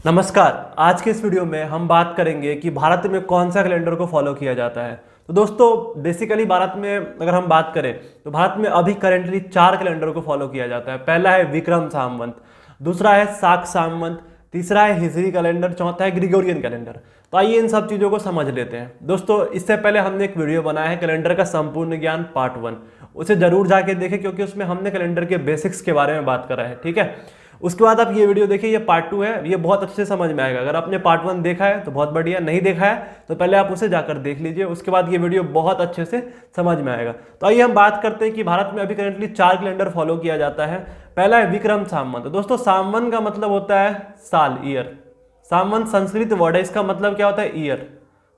नमस्कार। आज के इस वीडियो में हम बात करेंगे कि भारत में कौन सा कैलेंडर को फॉलो किया जाता है। तो दोस्तों बेसिकली भारत में अगर हम बात करें तो भारत में अभी करेंटली 4 कैलेंडर को फॉलो किया जाता है। पहला है विक्रम संवत, दूसरा है शाक संवत, तीसरा है हिजरी कैलेंडर, चौथा है ग्रिगोरियन कैलेंडर। तो आइए इन सब चीज़ों को समझ लेते हैं। दोस्तों इससे पहले हमने एक वीडियो बनाया है कैलेंडर का संपूर्ण ज्ञान पार्ट 1, उसे जरूर जाके देखें क्योंकि उसमें हमने कैलेंडर के बेसिक्स के बारे में बात करा है। ठीक है, उसके बाद आप ये वीडियो देखिए, ये पार्ट 2 है, ये बहुत अच्छे से समझ में आएगा। अगर आपने पार्ट 1 देखा है तो बहुत बढ़िया, नहीं देखा है तो पहले आप उसे जाकर देख लीजिए, उसके बाद ये वीडियो बहुत अच्छे से समझ में आएगा। तो आइए हम बात करते हैं कि भारत में अभी करेंटली 4 कैलेंडर फॉलो किया जाता है। पहला है विक्रम संवत। दोस्तों संवत का मतलब होता है साल, ईयर। संवत संस्कृत वर्ड है, इसका मतलब क्या होता है? ईयर।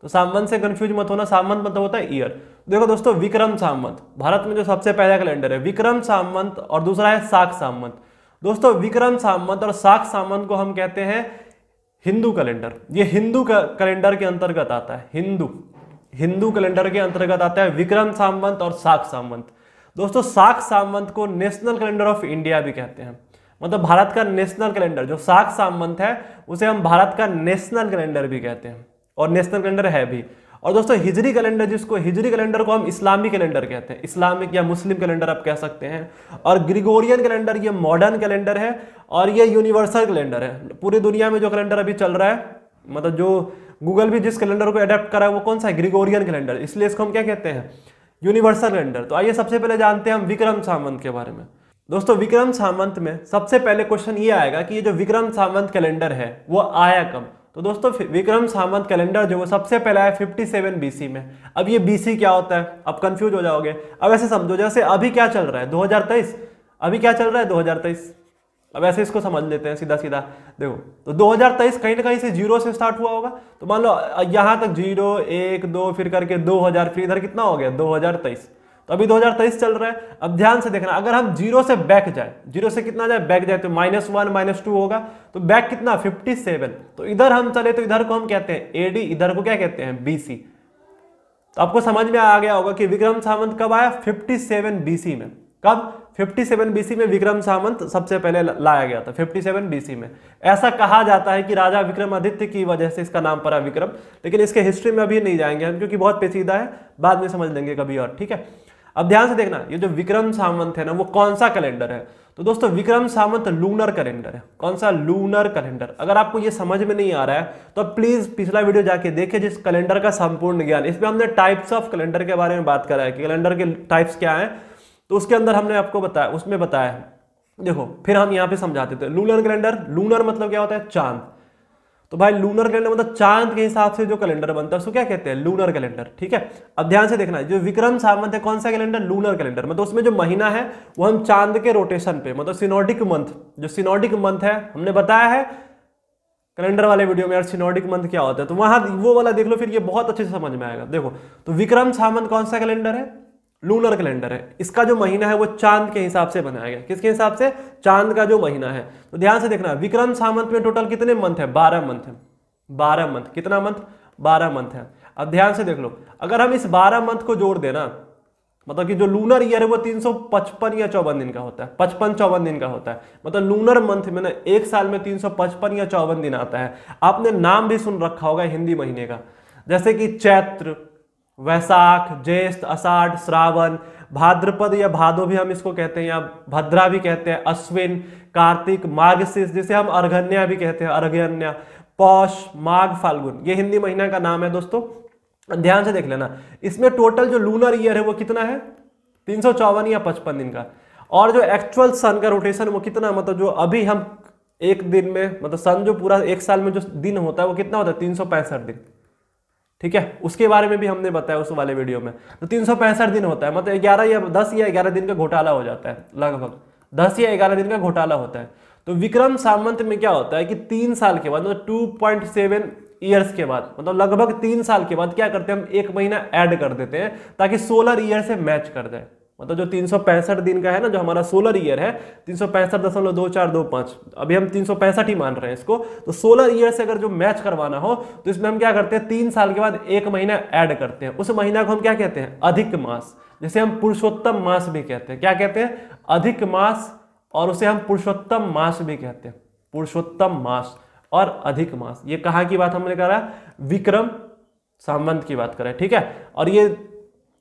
तो संवत से कंफ्यूज मत होना, संवत मतलब होता है ईयर। देखो दोस्तों विक्रम संवत भारत में जो सबसे पहला कैलेंडर है विक्रम संवत, और दूसरा है शाक संवत। दोस्तों विक्रम संवत और शाक संवत को हम कहते हैं हिंदू कैलेंडर। ये हिंदू कैलेंडर के अंतर्गत आता है। हिंदू कैलेंडर के अंतर्गत आता है विक्रम संवत और शाक संवत। दोस्तों शाक संवत को नेशनल कैलेंडर ऑफ इंडिया भी कहते हैं, मतलब भारत का नेशनल कैलेंडर। जो शाक संवत है उसे हम भारत का नेशनल कैलेंडर भी कहते हैं, और नेशनल कैलेंडर है भी। और दोस्तों हिजरी कैलेंडर, हिजरी कैलेंडर को हम इस्लामी कैलेंडर कहते हैं, इस्लामिक या मुस्लिम कैलेंडर आप कह सकते हैं। और ग्रिगोरियन कैलेंडर ये मॉडर्न कैलेंडर है और ये यूनिवर्सल कैलेंडर है। पूरी दुनिया में जो कैलेंडर अभी चल रहा है, मतलब जो गूगल भी जिस कैलेंडर को अडेप्ट करा है वो कौन सा है? Gregorian calendar. इसलिए इसको हम क्या कहते हैं? Universal calendar. तो आइए सबसे पहले जानते हैं हम विक्रम संवत के बारे में। दोस्तों विक्रम संवत में सबसे पहले क्वेश्चन ये आएगा कि ये जो विक्रम संवत कैलेंडर है वो आया कब? तो दोस्तों विक्रम संवत कैलेंडर जो वो सबसे पहला है 57 बीसी में। अब ये बीसी क्या होता है? अब कंफ्यूज हो जाओगे। अब ऐसे समझो जैसे अभी क्या चल रहा है 2023, अभी क्या चल रहा है 2023। अब ऐसे इसको समझ लेते हैं सीधा सीधा। देखो तो 2023 कहीं ना कहीं से 0 से स्टार्ट हुआ होगा। तो मान लो यहाँ तक 0 1 2 फिर करके 2000, फिर इधर कितना हो गया 2023। तो अभी 2023 चल रहा है। अब ध्यान से देखना, अगर हम 0 से बैक जाए, 0 से कितना जाए? बैक जाए तो -1 -2 होगा। तो बैक कितना? 57। तो इधर हम चले तो इधर को हम कहते हैं एडी, इधर को क्या कहते हैं? बीसी। तो आपको समझ में आ गया होगा कि विक्रम संवत कब आया? 57 बीसी में। कब? 57 बीसी में विक्रम संवत सबसे पहले लाया गया था, 57 बीसी में। ऐसा कहा जाता है कि राजा विक्रमादित्य की वजह से इसका नाम पड़ा विक्रम, लेकिन इसके हिस्ट्री में अभी नहीं जाएंगे हम क्योंकि बहुत पेचीदा है, बाद में समझ लेंगे कभी और। ठीक है, अब ध्यान से देखना, ये जो विक्रम संवत है ना वो कौन सा कैलेंडर है? तो दोस्तों विक्रम संवत लूनर कैलेंडर है। कौन सा? Lunar calendar. अगर आपको ये समझ में नहीं आ रहा है तो प्लीज पिछला वीडियो जाके देखिए जिस कैलेंडर का संपूर्ण ज्ञान, इसमें हमने टाइप्स ऑफ कैलेंडर के बारे में बात करा है कि कैलेंडर के टाइप्स क्या है। तो उसके अंदर हमने आपको बताया, उसमें बताया है। देखो फिर हम यहाँ पे समझाते थे लूनर कैलेंडर। लूनर मतलब क्या होता है? चांद। तो भाई लूनर कैलेंडर मतलब चांद के हिसाब से जो कैलेंडर बनता है उसको क्या कहते हैं? Lunar calendar. ठीक है, अब ध्यान से देखना, जो विक्रम संवत है कौन सा कैलेंडर? Lunar calendar. मतलब उसमें जो महीना है वो हम चांद के रोटेशन पे, मतलब सिनोडिक मंथ, जो सिनोडिक मंथ है हमने बताया है कैलेंडर वाले वीडियो में यार सिनोडिक मंथ क्या होता है, तो वहां वो वाला देख लो, फिर ये बहुत अच्छे से समझ में आएगा। देखो तो विक्रम संवत कौन सा कैलेंडर है? लूनर कैलेंडर है। इसका जो महीना है वो चांद के हिसाब से बनाया गया। किसके हिसाब से? चांद का जो महीना है। तो ध्यान से देखना, विक्रम संवत में टोटल कितने मंथ है? 12 मंथ है। 12 मंथ। कितना मंथ? 12 मंथ है। अब ध्यान से देख लो, अगर हम इस 12 मंथ को जोड़ देना, मतलब कि जो लूनर ईयर है वो 355 या 54 दिन का होता है, 55-54 दिन का होता है। मतलब लूनर मंथ में ना एक साल में 355 या 54 दिन आता है। आपने नाम भी सुन रखा होगा हिंदी महीने का, जैसे कि चैत्र, वैशाख, ज्येष्ठ, आषाढ़, श्रावण, भाद्रपद या भादो भी हम इसको कहते हैं, या भद्रा भी कहते हैं, अश्विन, कार्तिक, मार्गशीर्ष जिसे हम अर्घन्या भी कहते हैं, अर्घन्या, पौष, माघ, फाल्गुन, ये हिंदी महीना का नाम है। दोस्तों ध्यान से देख लेना, इसमें टोटल जो लूनर ईयर है वो कितना है? 354 या 55 दिन का। और जो एक्चुअल सन का रोटेशन वो कितना, मतलब जो अभी हम एक दिन में, मतलब सन जो पूरा एक साल में जो दिन होता है वो कितना होता है? 365 दिन। ठीक है, उसके बारे में भी हमने बताया उस वाले वीडियो में। तो 365 दिन होता है, मतलब 11 या 10 या 11 दिन का घोटाला हो जाता है, लगभग 10 या 11 दिन का घोटाला होता है। तो विक्रम संवत में क्या होता है कि 3 साल के बाद, मतलब 2.7 ईयर्स के बाद, मतलब लगभग 3 साल के बाद क्या करते हैं हम? एक महीना ऐड कर देते हैं ताकि सोलर ईयर से मैच कर जाए। मतलब जो 365 दिन का है ना, जो हमारा सोलर ईयर है 365.2425, अभी हम 365 ही मान रहे हैं इसको। तो सोलर ईयर से अगर जो मैच करवाना हो तो इसमें हम क्या करते हैं? 3 साल के बाद एक महीना ऐड करते हैं। उस महीना को हम क्या कहते हैं? अधिक मास, जिसे हम पुरुषोत्तम मास भी कहते हैं। क्या कहते हैं? अधिक मास, और उसे हम पुरुषोत्तम मास भी कहते हैं। पुरुषोत्तम मास, और अधिक मास। ये कहाँ की बात हमने करा, विक्रम संवत की बात करें, ठीक है। और ये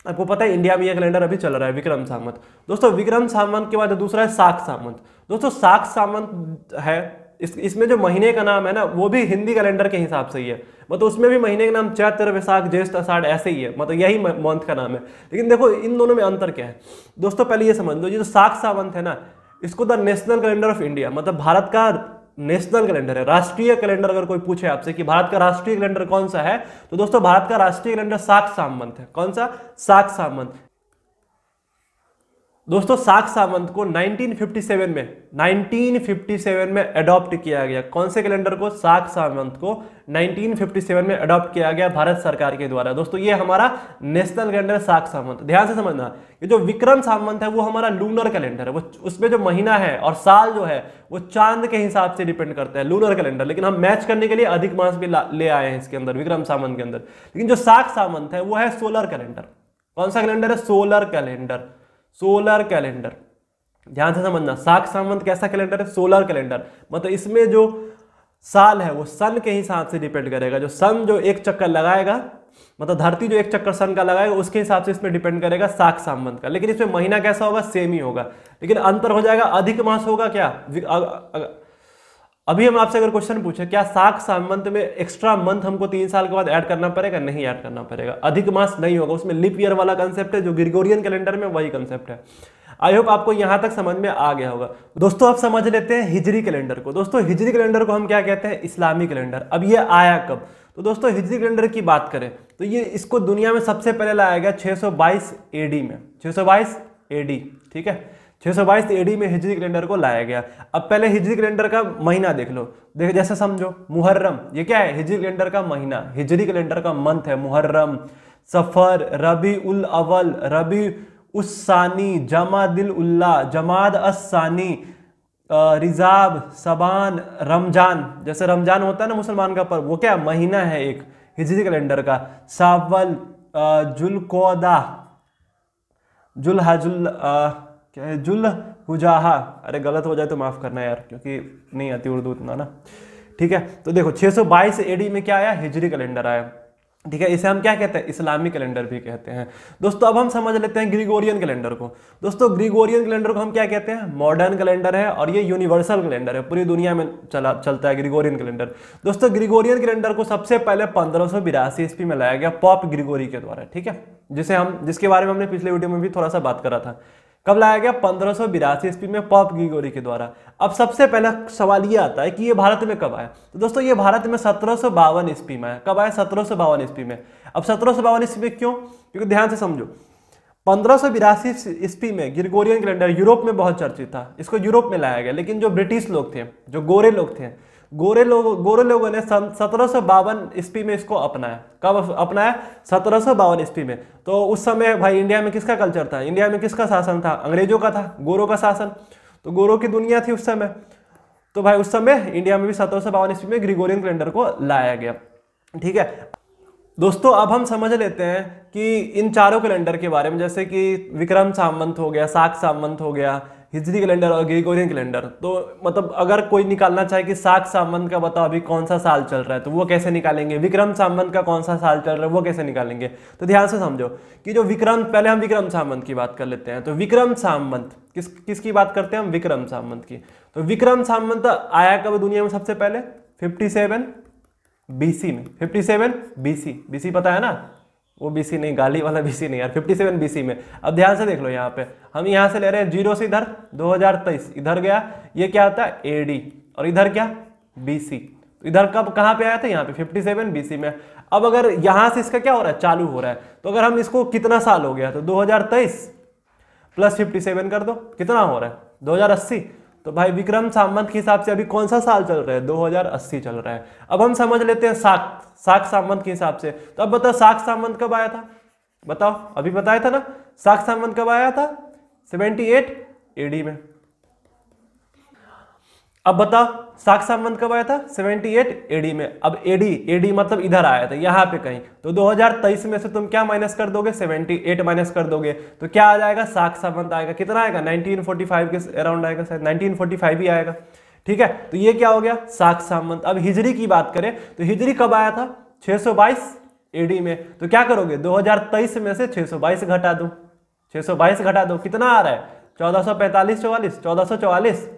आपको पता है इंडिया में ये कैलेंडर अभी चल रहा है विक्रम संवत। दोस्तों विक्रम संवत के बाद दूसरा है शाक संवत। दोस्तों शाक संवत है, इसमें जो महीने का नाम है ना वो भी हिंदी कैलेंडर के हिसाब से ही है, मतलब उसमें भी महीने का नाम चैत्र वैशाख ज्येष्ठ आषाढ़ ऐसे ही है, मतलब यही मंथ का नाम है। लेकिन देखो इन दोनों में अंतर क्या है दोस्तों, पहले ये समझ लो, ये जो शाक संवत है ना इसको the national calendar of India, मतलब भारत का नेशनल कैलेंडर है, राष्ट्रीय कैलेंडर। अगर कोई पूछे आपसे कि भारत का राष्ट्रीय कैलेंडर कौन सा है, तो दोस्तों भारत का राष्ट्रीय कैलेंडर शाक संवत है। कौन सा, शाक संवत। दोस्तों शाक संवत को 1957 में अडॉप्ट किया गया। कौन से कैलेंडर को, शाक संवत को 1957 में अडॉप्ट किया गया भारत सरकार के द्वारा। दोस्तों ये हमारा नेशनल कैलेंडर शाक संवत। ध्यान से समझना, ये जो विक्रम संवत है वो हमारा लूनर कैलेंडर है, वो उसमें जो महीना है और साल जो है वो चांद के हिसाब से डिपेंड करता है, लूनर कैलेंडर। लेकिन हम मैच करने के लिए अधिक मास भी ले आए हैं इसके अंदर, विक्रम संवत के अंदर। लेकिन जो शाक संवत है वो है सोलर कैलेंडर। कौन सा कैलेंडर है, सोलर कैलेंडर, सोलर कैलेंडर। ध्यान से समझना, शाक संवत कैसा कैलेंडर है, सोलर कैलेंडर। मतलब इसमें जो साल है वो सन के हिसाब से डिपेंड करेगा, जो सन जो एक चक्कर लगाएगा, मतलब धरती जो एक चक्कर सन का लगाएगा उसके हिसाब से इसमें डिपेंड करेगा शाक संवत का। लेकिन इसमें महीना कैसा होगा, सेम ही होगा, लेकिन अंतर हो जाएगा, अधिक मास होगा क्या। अभी हम आपसे अगर क्वेश्चन पूछे क्या शाक संवत में एक्स्ट्रा मंथ हमको 3 साल के बाद ऐड करना पड़ेगा, नहीं ऐड करना पड़ेगा, अधिक मास नहीं होगा, उसमें लीप ईयर वाला कंसेप्ट है जो ग्रिगोरियन कैलेंडर में वही कंसेप्ट है। आई होप आपको यहां तक समझ में आ गया होगा। दोस्तों अब समझ लेते हैं हिजरी कैलेंडर को। दोस्तों हिजरी कैलेंडर को हम क्या कहते हैं, इस्लामी कैलेंडर। अब ये आया कब, तो दोस्तों हिजरी कैलेंडर की बात करें तो ये इसको दुनिया में सबसे पहले लाया गया 622 एडी में, 622 एडी, ठीक है, 622 एडी में हिजरी कैलेंडर को लाया गया। अब पहले हिजरी कैलेंडर का महीना देख लो, देख जैसे समझो मुहर्रम, ये क्या है, हिजरी कैलेंडर का महीना, हिजरी कैलेंडर का मंथ है मुहर्रम, सफर, रबी उल अव्वल, रबी उस्सानी, जमादिल उल्ला, जमाद अस्सानी, रिजाब, सबान, रमजान। जैसे रमजान होता है ना मुसलमान का पर्व, वो क्या महीना है एक हिजरी कैलेंडर का, सावल, जुलकोदा, जुलहजुल क्या है, जुल हुजाहा। अरे गलत हो जाए तो माफ करना यार, क्योंकि नहीं आती उर्दू उतना ना, ठीक है। तो देखो 622 एडी में क्या आया, हिजरी कैलेंडर आया, ठीक है। इसे हम क्या कहते हैं, इस्लामिक कैलेंडर भी कहते हैं। दोस्तों अब हम समझ लेते हैं ग्रिगोरियन कैलेंडर को। दोस्तों ग्रिगोरियन कैलेंडर को हम क्या कहते हैं, मॉडर्न कैलेंडर है और ये यूनिवर्सल कैलेंडर है, पूरी दुनिया में चलता है ग्रिगोरियन कैलेंडर। दोस्तों ग्रिगोरियन कैलेंडर को सबसे पहले 1582 ईस्वी में लाया गया पॉप ग्रिगोरी के द्वारा, ठीक है, जिसके बारे में हमने पिछले वीडियो में भी थोड़ा सा बात करा था। कब लाया गया, 1582 ईस्वी में पॉप ग्रिगोरी के द्वारा। अब सबसे पहला सवाल ये आता है कि ये भारत में कब आया, तो दोस्तों ये भारत में 1752 ईस्वी में आया। कब आया, 1752 ईस्वी में। अब 1752 ईस्वी में क्यों, क्योंकि ध्यान से समझो 1582 ईस्वी में ग्रिगोरियन कैलेंडर यूरोप में बहुत चर्चित था, इसको यूरोप में लाया गया। लेकिन जो ब्रिटिश लोग थे, जो गोरे लोग थे, गोरे लोगों ने 1752 ईस्वी में इसको अपनाया। कब अपनाया, 1752 ईस्वी में। तो उस समय भाई इंडिया में किसका कल्चर था, इंडिया में किसका शासन था, अंग्रेजों का था, गोरों का शासन। तो गोरों की दुनिया थी उस समय, तो भाई उस समय इंडिया में भी 1752 ईस्वी में ग्रिगोरियन कैलेंडर को लाया गया, ठीक है। दोस्तों अब हम समझ लेते हैं कि इन चारों कैलेंडर के बारे में, जैसे कि विक्रम संवत हो गया, शाक संवत हो गया, हिजरी कैलेंडर और ग्रिगोरियन कैलेंडर। तो मतलब अगर कोई निकालना चाहे कि शाक संवत का बताओ अभी कौन सा साल चल रहा है, तो वो कैसे निकालेंगे, विक्रम संवत का कौन सा साल चल रहा है वो कैसे निकालेंगे। तो ध्यान से समझो कि जो विक्रम, पहले हम विक्रम संवत की बात कर लेते हैं। तो विक्रम संवत किसकी बात करते हैं हम, विक्रम संवत की। तो विक्रम संवत आया कब दुनिया में सबसे पहले, 57 बीसी में, 57 बीसी पता है ना, वो बीसी नहीं, गाली वाला बीसी नहीं यार, 57 बीसी में। अब ध्यान से देख लो, यहाँ पे हम यहाँ से ले रहे हैं 0 से इधर 2023 इधर गया, ये क्या होता है एडी, और इधर क्या बीसी। तो इधर कब कहाँ पे आया था, यहाँ पे 57 बीसी में। अब अगर यहाँ से इसका क्या हो रहा है, चालू हो रहा है, तो अगर हम इसको कितना साल हो गया, तो 2023 प्लस 57 कर दो, कितना हो रहा है 2080। तो भाई विक्रम संवत के हिसाब से अभी कौन सा साल चल रहा है, 2080 चल रहा है। अब हम समझ लेते हैं शाक संवत के हिसाब से। तो अब बताओ शाक संवत कब आया था, बताओ, अभी बताया था ना, शाक संवत कब आया था, 78 एडी में। अब बताओ शाक संवत कब आया था, 78 एडी में। अब एडी मतलब इधर आया था, यहाँ पे कहीं। तो 2023 में से तुम क्या माइनस कर दोगे, 78 माइनस कर दोगे, तो क्या आ जाएगा, शाक संवत आएगा। कितना आएगा, 1945 के अराउंड आएगा, शायद 1945 ही आएगा, ठीक है, तो ये क्या हो गया, साख सामंत। अब हिजरी की बात करें तो हिजरी कब आया था, 622 एडी में। तो क्या करोगे, 2023 में से 622 घटा दो, 622 घटा दो, कितना आ रहा है, 1445 44 1444।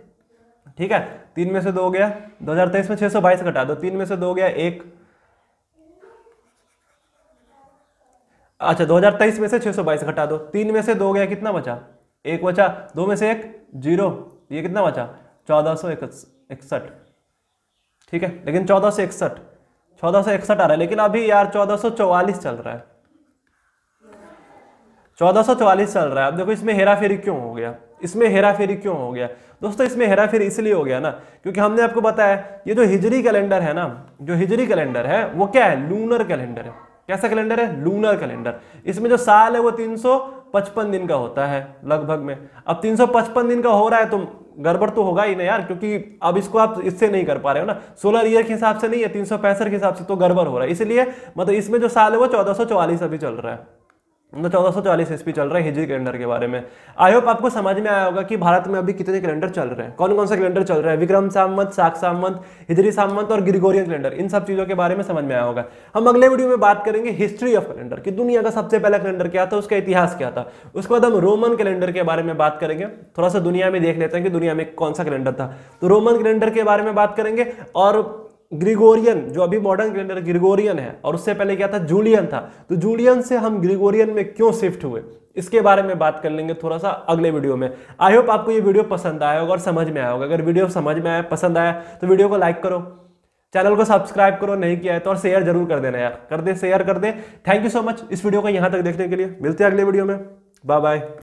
ठीक है, 3 में से 2 गया, 2023 में 622 घटा दो, 3 में से 2 गया 1। अच्छा, 2023 में से 622 घटा दो, 3 में से 2 गया, कितना बचा, 1 बचा, 2 में से 1 0, ये कितना बचा, 1461। ठीक है, लेकिन 1461 आ रहा है, लेकिन अभी यार 1444 चल रहा है, 1444 चल रहा है। अब देखो इसमें हेराफेरी क्यों हो गया, इसमें हेराफेरी क्यों हो गया दोस्तों, इसमें हेराफेरी इसलिए हो गया ना, क्योंकि हमने आपको बताया ये जो हिजरी कैलेंडर है ना, जो हिजरी कैलेंडर है वो क्या है, लूनर कैलेंडर है। कैसा कैलेंडर है, लूनर कैलेंडर। इसमें जो साल है वो 355 दिन का होता है लगभग में। अब 355 दिन का हो रहा है तो गड़बड़ तो होगा ही ना यार, क्योंकि अब इसको आप इससे नहीं कर पा रहे हो ना, सोलर ईयर के हिसाब से नहीं है, 365 के हिसाब से, तो गड़बड़ हो रहा है। इसलिए मतलब इसमें जो साल है वो 1444 अभी चल रहा है, 1444 ईस्वी चल रहा है हिजरी कैलेंडर के बारे में। आई होप आपको समझ में आया होगा कि भारत में अभी कितने कैलेंडर चल रहे हैं, कौन कौन सा कैलेंडर चल रहा है, विक्रम संवत, शाक संवत, हिजरी संवत और ग्रिगोरियन कैलेंडर, इन सब चीजों के बारे में समझ में आया होगा। हम अगले वीडियो में बात करेंगे हिस्ट्री ऑफ कैलेंडर कि दुनिया का सबसे पहला कैलेंडर क्या था, उसका इतिहास क्या था। उसके बाद हम रोमन कैलेंडर के बारे में बात करेंगे, थोड़ा सा दुनिया में देख लेते हैं कि दुनिया में कौन सा कैलेंडर था, तो रोमन कैलेंडर के बारे में बात करेंगे। और ग्रिगोरियन, जो अभी मॉडर्न कैलेंडर ग्रिगोरियन है, और उससे पहले क्या था, जूलियन था, तो जूलियन से हम ग्रिगोरियन में क्यों शिफ्ट हुए, इसके बारे में बात कर लेंगे थोड़ा सा अगले वीडियो में। आई होप आपको ये वीडियो पसंद आया होगा और समझ में आया होगा। अगर वीडियो समझ में आया, पसंद आया, तो वीडियो को लाइक करो, चैनल को सब्सक्राइब करो, नहीं किया है तो, और शेयर जरूर कर देना यार, कर दे, शेयर कर दे। थैंक यू सो मच इस वीडियो को यहाँ तक देखने के लिए। मिलते हैं अगले वीडियो में, बाय बाय।